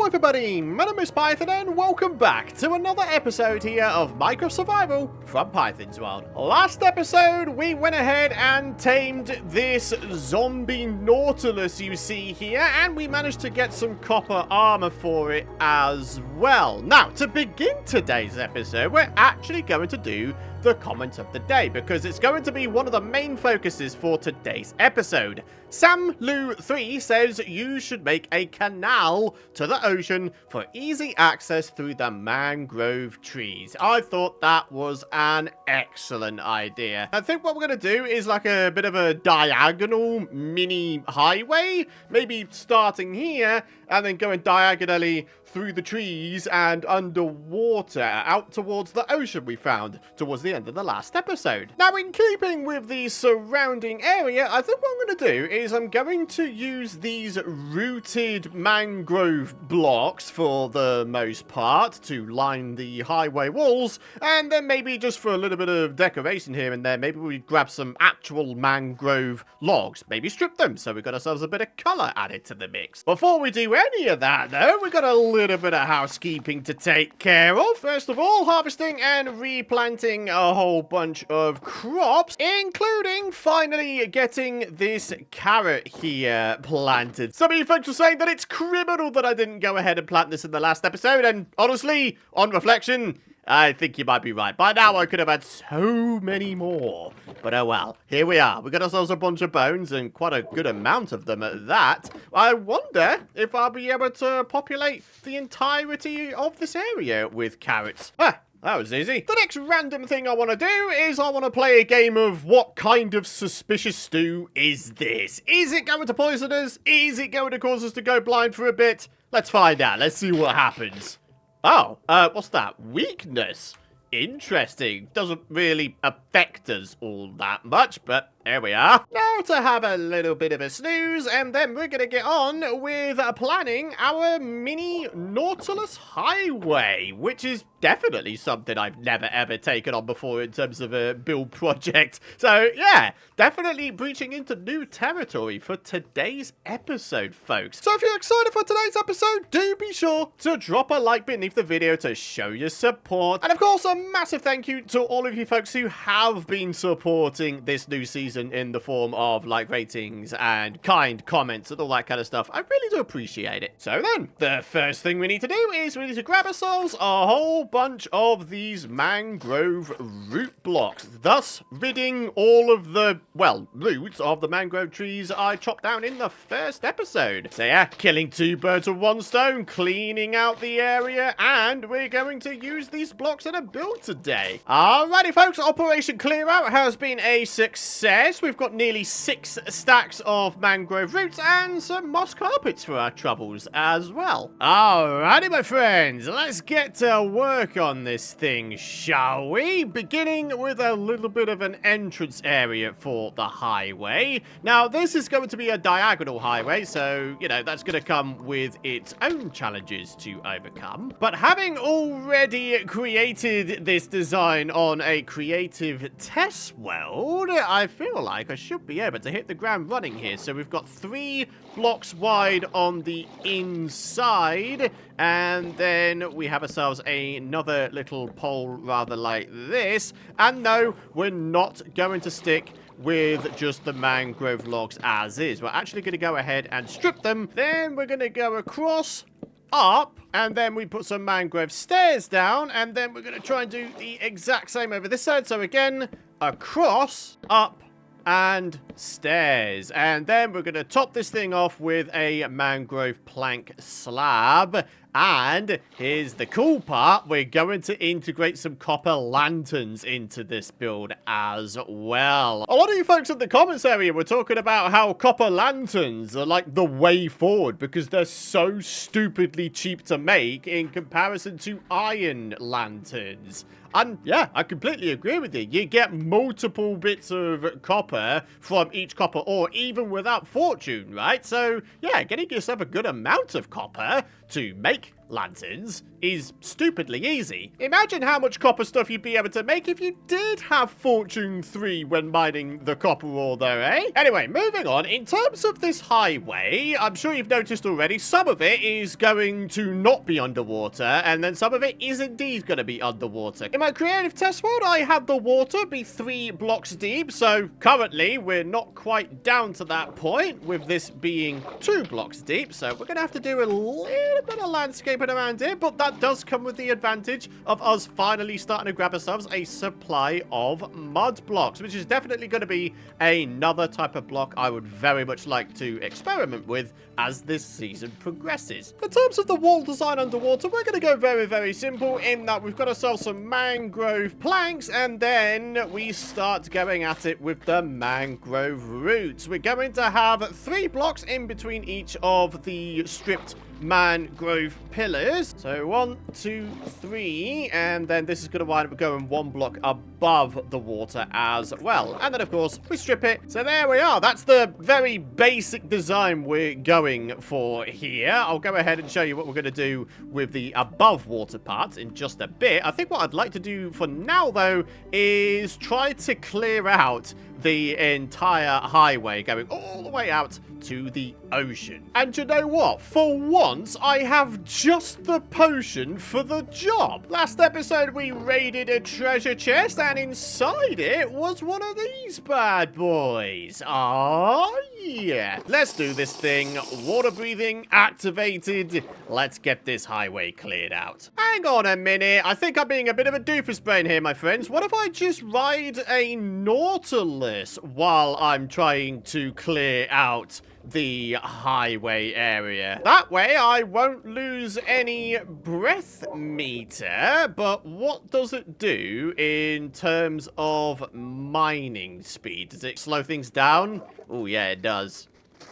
everybody, my name is Python and welcome back to another episode here of Minecraft Survival from Python's World. Last episode we went ahead and tamed this Zombie Nautilus you see here, and we managed to get some copper armor for it as well. Now, to begin today's episode, we're actually going to do the comment of the day, because it's going to be one of the main focuses for today's episode. Sam Lou 3 says you should make a canal to the ocean for easy access through the mangrove trees. I thought that was an excellent idea. I think what we're going to do is like a bit of a diagonal mini highway, maybe starting here and then going diagonally through the trees and underwater out towards the ocean we found towards the end of the last episode. Now, in keeping with the surrounding area, I think what I'm going to do is I'm going to use these rooted mangrove blocks for the most part to line the highway walls, and then maybe just for a little bit of decoration here and there, maybe we grab some actual mangrove logs, maybe strip them so we got ourselves a bit of color added to the mix. Before we do any of that though, we got a little bit of housekeeping to take care of. First of all, harvesting and replanting a whole bunch of crops, including finally getting this carrot here planted. Some of you folks were saying that it's criminal that I didn't go ahead and plant this in the last episode, and honestly, on reflection, I think you might be right. By now, I could have had so many more. But oh well, here we are. We got ourselves a bunch of bones, and quite a good amount of them at that. I wonder if I'll be able to populate the entirety of this area with carrots. Ah, that was easy. The next random thing I want to do is I want to play a game of what kind of suspicious stew is this? Is it going to poison us? Is it going to cause us to go blind for a bit? Let's find out. Let's see what happens. Oh, what's that? Weakness. Interesting. Doesn't really affect us all that much, but here we are. Now to have a little bit of a snooze, and then we're going to get on with planning our mini Nautilus highway, which is definitely something I've never ever taken on before in terms of a build project. So yeah, definitely breaching into new territory for today's episode, folks. So if you're excited for today's episode, do be sure to drop a like beneath the video to show your support. And of course, a massive thank you to all of you folks who have been supporting this new season in the form of like ratings and kind comments and all that kind of stuff. I really do appreciate it. So then, the first thing we need to do is we need to grab ourselves a whole bunch of these mangrove root blocks, thus ridding all of the, well, roots of the mangrove trees I chopped down in the first episode. So yeah, killing two birds with one stone, cleaning out the area, and we're going to use these blocks in a build today. Alrighty folks, Operation Clear Out has been a success. We've got nearly 6 stacks of mangrove roots and some moss carpets for our troubles as well. Alrighty, my friends, let's get to work on this thing, shall we? Beginning with a little bit of an entrance area for the highway. Now, this is going to be a diagonal highway, so, you know, that's going to come with its own challenges to overcome. But having already created this design on a creative test world, I feel like I should be able to hit the ground running here. So we've got 3 blocks wide on the inside, and then we have ourselves another little pole rather like this. And no, we're not going to stick with just the mangrove logs as is. We're actually going to go ahead and strip them. Then we're going to go across, up, and then we put some mangrove stairs down, and then we're going to try and do the exact same over this side. So again, across, up, and stairs. And then we're going to top this thing off with a mangrove plank slab. And here's the cool part, we're going to integrate some copper lanterns into this build as well. A lot of you folks in the comments area were talking about how copper lanterns are like the way forward because they're so stupidly cheap to make in comparison to iron lanterns. And yeah, I completely agree with you. You get multiple bits of copper from each copper ore, even without fortune, right? So yeah, getting yourself a good amount of copper to make lanterns is stupidly easy. Imagine how much copper stuff you'd be able to make if you did have Fortune 3 when mining the copper ore though, eh? Anyway, moving on. In terms of this highway, I'm sure you've noticed already, some of it is going to not be underwater, and then some of it is indeed going to be underwater. In my creative test world, I had the water be 3 blocks deep, so currently we're not quite down to that point, with this being 2 blocks deep, so we're going to have to do a little bit of landscaping around here, but that does come with the advantage of us finally starting to grab ourselves a supply of mud blocks, which is definitely going to be another type of block I would very much like to experiment with as this season progresses. In terms of the wall design underwater, we're going to go very, very simple in that we've got ourselves some mangrove planks, and then we start going at it with the mangrove roots. We're going to have 3 blocks in between each of the stripped mangrove pillars. So 1, 2, 3, and then this is going to wind up going 1 block above the water as well. And then of course we strip it. So there we are. That's the very basic design we're going for here. I'll go ahead and show you what we're going to do with the above water parts in just a bit. I think what I'd like to do for now though is try to clear out the entire highway going all the way out to the ocean. And you know what? For once, I have just the potion for the job. Last episode, we raided a treasure chest, and inside it was one of these bad boys. Oh, yeah. Let's do this thing. Water breathing activated. Let's get this highway cleared out. Hang on a minute. I think I'm being a bit of a doofus brain here, my friends. What if I just ride a Nautilus while I'm trying to clear out the highway area? That way I won't lose any breath meter, but what does it do in terms of mining speed? Does it slow things down? Oh yeah, it does.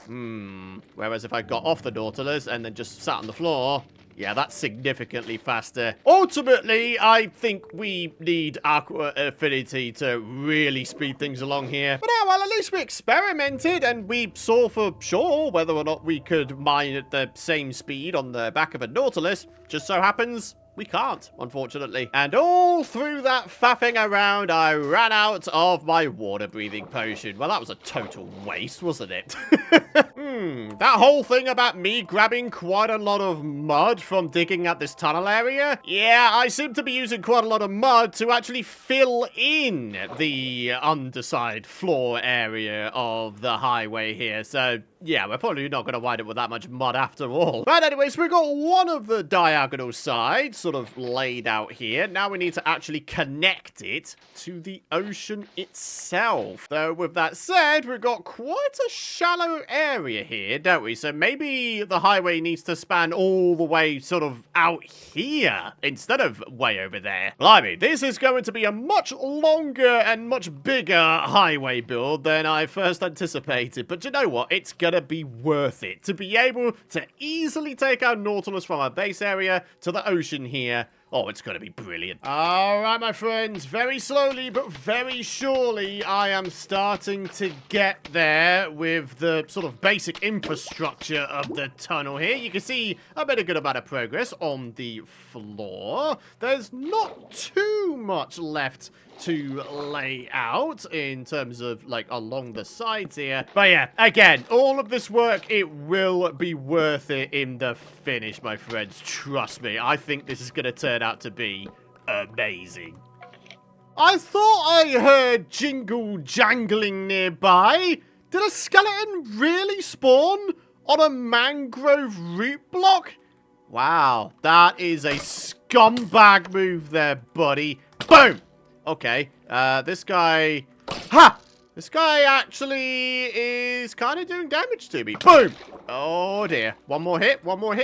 Whereas if I got off the Nautilus and then just sat on the floor, yeah, that's significantly faster. Ultimately, I think we need Aqua Affinity to really speed things along here. But well, at least we experimented and we saw for sure whether or not we could mine at the same speed on the back of a Nautilus. Just so happens we can't, unfortunately. And all through that faffing around, I ran out of my water-breathing potion. Well, that was a total waste, wasn't it? That whole thing about me grabbing quite a lot of mud from digging at this tunnel area? Yeah, I seem to be using quite a lot of mud to actually fill in the underside floor area of the highway here. So, yeah, we're probably not going to wind up with that much mud after all. But anyways, we've got one of the diagonal sides sort of laid out here. Now we need to actually connect it to the ocean itself. Though with that said, we've got quite a shallow area here, don't we? So maybe the highway needs to span all the way sort of out here instead of way over there. Blimey, this is going to be a much longer and much bigger highway build than I first anticipated. But you know what? It's gonna be worth it to be able to easily take our Nautilus from our base area to the ocean here. Oh, it's going to be brilliant. All right, my friends, very slowly but very surely, I am starting to get there with the sort of basic infrastructure of the tunnel here. You can see a bit of good amount of progress on the floor. There's not too much left to lay out in terms of like along the sides here, but yeah, again, all of this work, it will be worth it in the finish, my friends. Trust me, I think this is going to turn out to be amazing. I thought I heard jingle jangling nearby. Did a skeleton really spawn on a mangrove root block? Wow, that is a scumbag move there, buddy. Boom. Okay, this guy... Ha! This guy actually is kind of doing damage to me. Boom! Oh, dear. One more hit,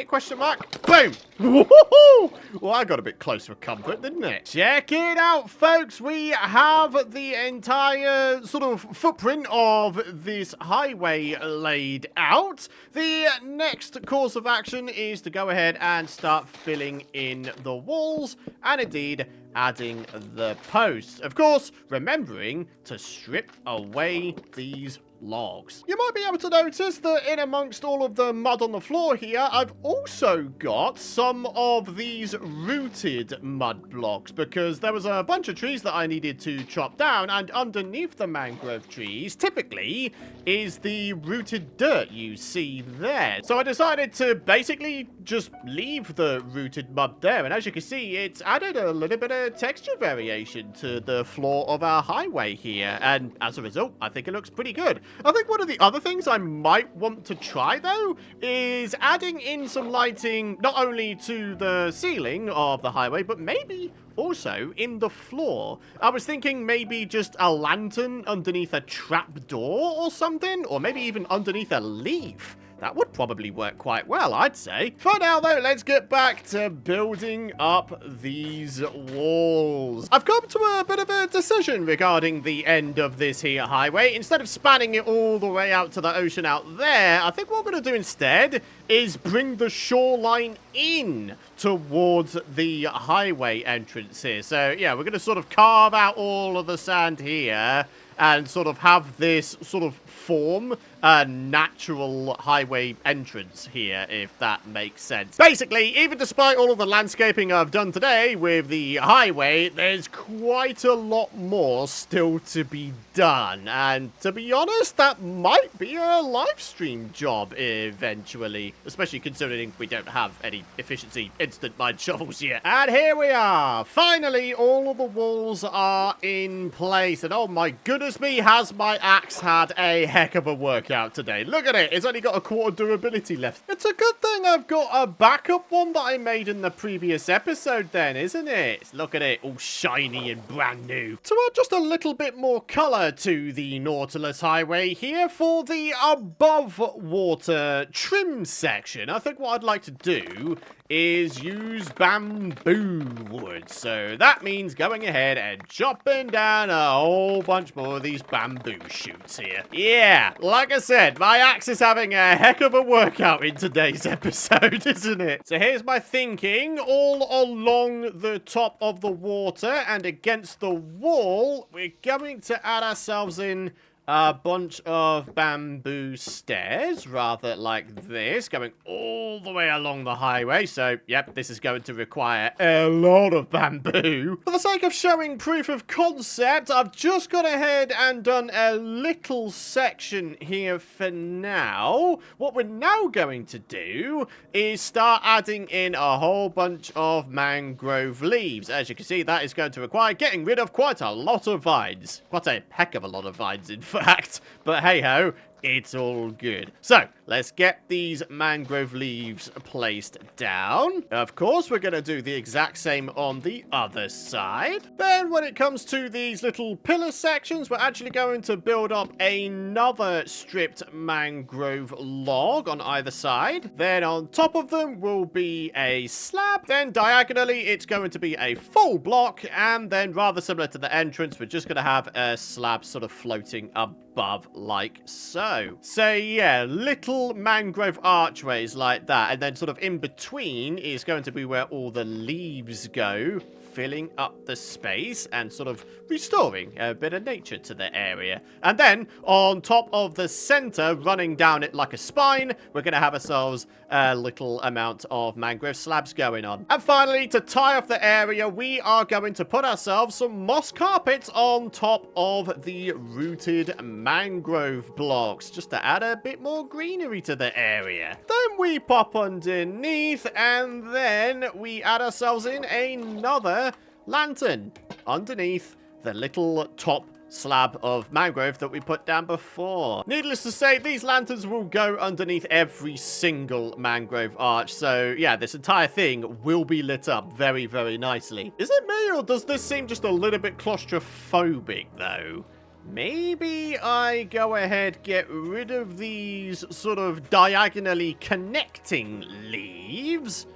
question mark. Boom! Woohoo! Well, I got a bit close for comfort, didn't it? Check it out, folks. We have the entire sort of footprint of this highway laid out. The next course of action is to go ahead and start filling in the walls and indeed adding the posts. Of course, remembering to strip away these logs. You might be able to notice that in amongst all of the mud on the floor here, I've also got some of these rooted mud blocks, because there was a bunch of trees that I needed to chop down, and underneath the mangrove trees, typically, is the rooted dirt you see there. So I decided to basically just leave the rooted mud there, and as you can see, it's added a little bit of texture variation to the floor of our highway here, and as a result, I think it looks pretty good. I think one of the other things I might want to try, though, is adding in some lighting not only to the ceiling of the highway, but maybe also in the floor. I was thinking maybe just a lantern underneath a trap door or something, or maybe even underneath a leaf. That would probably work quite well, I'd say. For now, though, let's get back to building up these walls. I've come to a bit of a decision regarding the end of this here highway. Instead of spanning it all the way out to the ocean out there, I think what we're going to do instead is bring the shoreline in towards the highway entrance here. So, yeah, we're going to sort of carve out all of the sand here and sort of have this sort of form a natural highway entrance here, if that makes sense. Basically, even despite all of the landscaping I've done today with the highway, there's quite a lot more still to be done. And to be honest, that might be a live stream job eventually, especially considering we don't have any efficiency instant mine shovels yet. And here we are. Finally, all of the walls are in place. And oh my goodness me, has my axe had a heck of a workout today. Look at it. It's only got a quarter durability left. It's a good thing I've got a backup one that I made in the previous episode then, isn't it? Look at it. All shiny and brand new. To add just a little bit more colour to the Nautilus highway here for the above water trim section, I think what I'd like to do is use bamboo wood. So that means going ahead and chopping down a whole bunch more of these bamboo shoots here. Yeah, like I said, my axe is having a heck of a workout in today's episode, isn't it? So here's my thinking. All along the top of the water and against the wall, we're going to add ourselves in a bunch of bamboo stairs, rather like this, going all the way along the highway. So, yep, this is going to require a lot of bamboo. For the sake of showing proof of concept, I've just gone ahead and done a little section here for now. What we're now going to do is start adding in a whole bunch of mangrove leaves. As you can see, that is going to require getting rid of quite a lot of vines. Quite a heck of a lot of vines, in fact. But hey-ho, it's all good. So, let's get these mangrove leaves placed down. Of course, we're going to do the exact same on the other side. Then, when it comes to these little pillar sections, we're actually going to build up another stripped mangrove log on either side. Then, on top of them will be a slab. Then, diagonally, it's going to be a full block. And then, rather similar to the entrance, we're just going to have a slab sort of floating above like so. So yeah, little mangrove archways like that, and then sort of in between is going to be where all the leaves go, filling up the space and sort of restoring a bit of nature to the area. And then on top of the center, running down it like a spine, we're going to have ourselves a little amount of mangrove slabs going on. And finally, to tie off the area, we are going to put ourselves some moss carpets on top of the rooted mangrove blocks, just to add a bit more greenery to the area. Then we pop underneath, and then we add ourselves in another lantern underneath the little top slab of mangrove that we put down before. Needless to say, these lanterns will go underneath every single mangrove arch. So yeah, this entire thing will be lit up very, very nicely. Is it me, or does this seem just a little bit claustrophobic though? Maybe I go ahead, get rid of these sort of diagonally connecting leaves,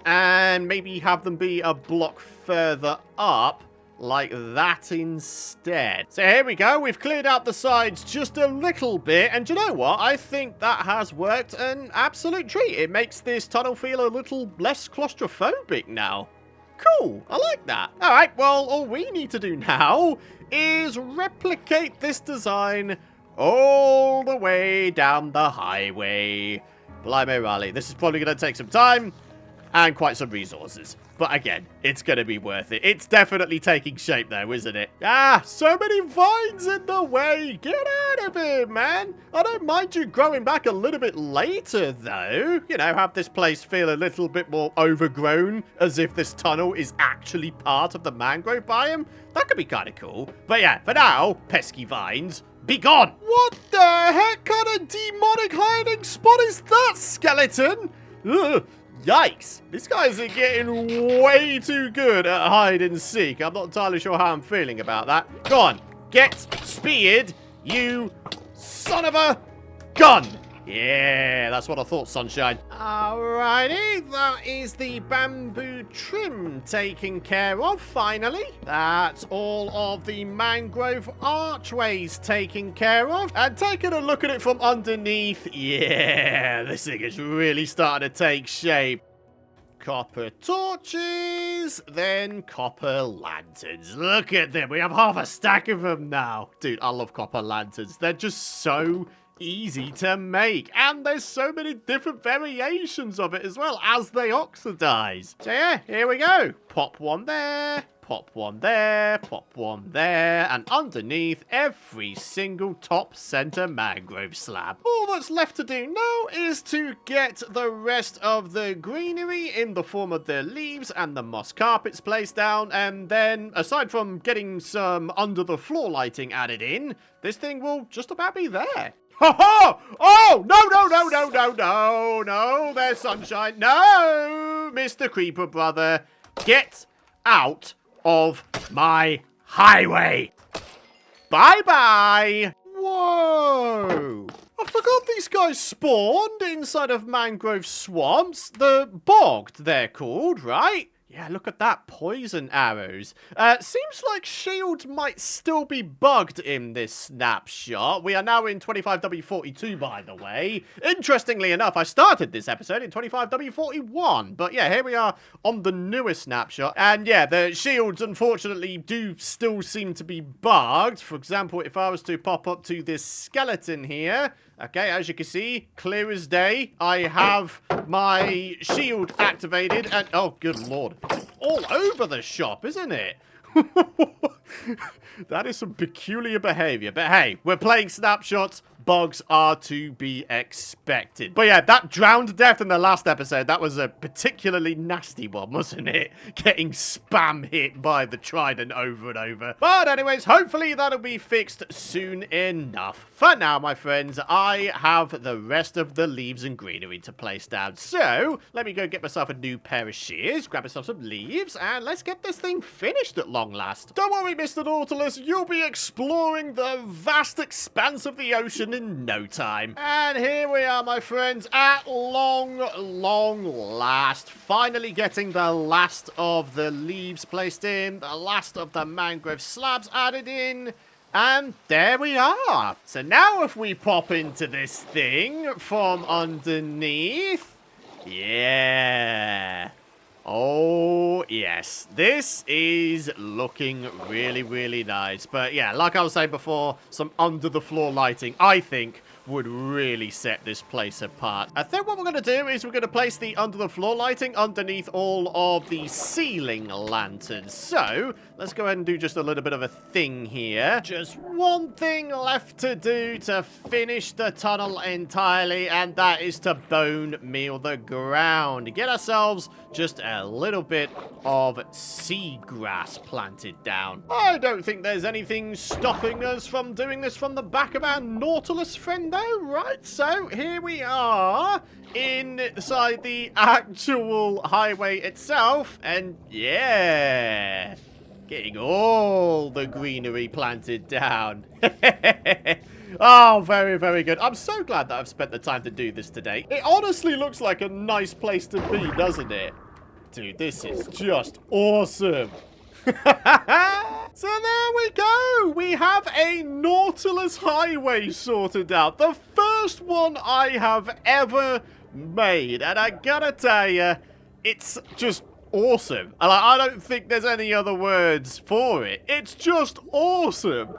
and maybe have them be a block further up, like that instead. So here we go. We've cleared out the sides just a little bit, and you know what? I think that has worked an absolute treat. It makes this tunnel feel a little less claustrophobic now. Cool. I like that. All right, well, all we need to do now is replicate this design all the way down the highway. Blimey Raleigh, this is probably going to take some time and quite some resources. But again, it's going to be worth it. It's definitely taking shape though, isn't it? Ah, so many vines in the way. Get out of here, man. I don't mind you growing back a little bit later though. You know, have this place feel a little bit more overgrown, as if this tunnel is actually part of the mangrove biome. That could be kind of cool. But yeah, for now, pesky vines, be gone. What the heck kind of demonic hiding spot is that, skeleton? Ugh. Yikes. These guys are getting way too good at hide and seek. I'm not entirely sure how I'm feeling about that. Go on. Get speared, you son of a gun. Yeah, that's what I thought, sunshine. Alrighty, that is the bamboo trim taken care of, finally. That's all of the mangrove archways taken care of. And taking a look at it from underneath, yeah, this thing is really starting to take shape. Copper torches, then copper lanterns. Look at them, we have half a stack of them now. Dude, I love copper lanterns. They're just so easy to make, and there's so many different variations of it as well as they oxidize. So yeah, here we go. Pop one there, pop one there, pop one there, and underneath every single top center mangrove slab. All that's left to do now is to get the rest of the greenery in the form of the leaves and the moss carpets placed down, and then aside from getting some under the floor lighting added in, this thing will just about be there. Ho ho! Oh, no, there's sunshine. No, Mr. Creeper brother, get out of my highway. Bye-bye. Whoa. I forgot these guys spawned inside of mangrove swamps. The bogged, they're called, right? Yeah, look at that. Poison arrows. Seems like shields might still be bugged in this snapshot. We are now in 25W42, by the way. Interestingly enough, I started this episode in 25W41. But yeah, here we are on the newest snapshot. And yeah, the shields, unfortunately, do still seem to be bugged. For example, if I was to pop up to this skeleton here... Okay, as you can see, clear as day, I have my shield activated, and oh, good lord, it's all over the shop, isn't it? That is some peculiar behavior, but hey, we're playing snapshots. Bugs are to be expected. But yeah, that drowned death in the last episode, that was a particularly nasty one, wasn't it? Getting spam hit by the trident over and over. But anyways, hopefully that'll be fixed soon enough. For now, my friends, I have the rest of the leaves and greenery to place down. So, let me go get myself a new pair of shears, grab myself some leaves, and let's get this thing finished at long last. Don't worry, Mr. Nautilus, you'll be exploring the vast expanse of the ocean in no time. And here we are, my friends, at long last. Finally getting the last of the leaves placed in, the last of the mangrove slabs added in, and there we are. So now if we pop into this thing from underneath, yeah. Oh, yes. This is looking really nice. But yeah, like I was saying before, some under-the-floor lighting, I think, would really set this place apart. I think what we're going to do is we're going to place the under-the-floor lighting underneath all of the ceiling lanterns. So, let's go ahead and do just a little bit of a thing here. Just one thing left to do to finish the tunnel entirely, and that is to bone meal the ground. Get ourselves just a little bit of seagrass planted down. I don't think there's anything stopping us from doing this from the back of our Nautilus friend though, right? So here we are inside the actual highway itself, and yeah, getting all the greenery planted down. Oh, very good. I'm so glad that I've spent the time to do this today. It honestly looks like a nice place to be, doesn't it? Dude, this is just awesome. So there we go. We have a Nautilus highway sorted out. The first one I have ever made. And I gotta tell you, it's just awesome. And I don't think there's any other words for it. It's just awesome.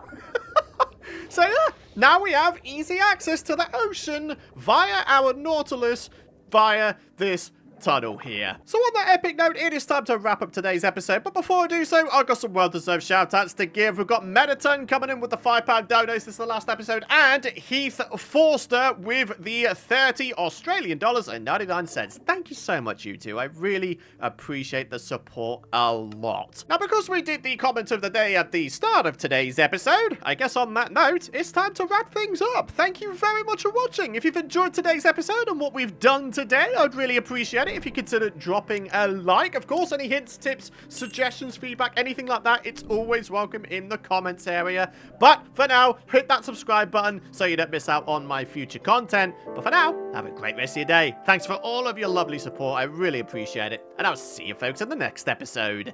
So yeah, now we have easy access to the ocean via our Nautilus, via this tunnel here. So on that epic note, it is time to wrap up today's episode. But before I do so, I've got some well-deserved shout-outs to give. We've got Mediton coming in with the £5 donos. This is the last episode. And Heath Forster with the 30 Australian dollars and 99 cents. Thank you so much, you two. I really appreciate the support a lot. Now, because we did the comment of the day at the start of today's episode, I guess on that note, it's time to wrap things up. Thank you very much for watching. If you've enjoyed today's episode and what we've done today, I'd really appreciate it if you consider dropping a like. Of course, any hints, tips, suggestions, feedback, anything like that, it's always welcome in the comments area. But for now, hit that subscribe button so you don't miss out on my future content. But for now, have a great rest of your day. Thanks for all of your lovely support. I really appreciate it. And I'll see you folks in the next episode.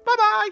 Bye-bye.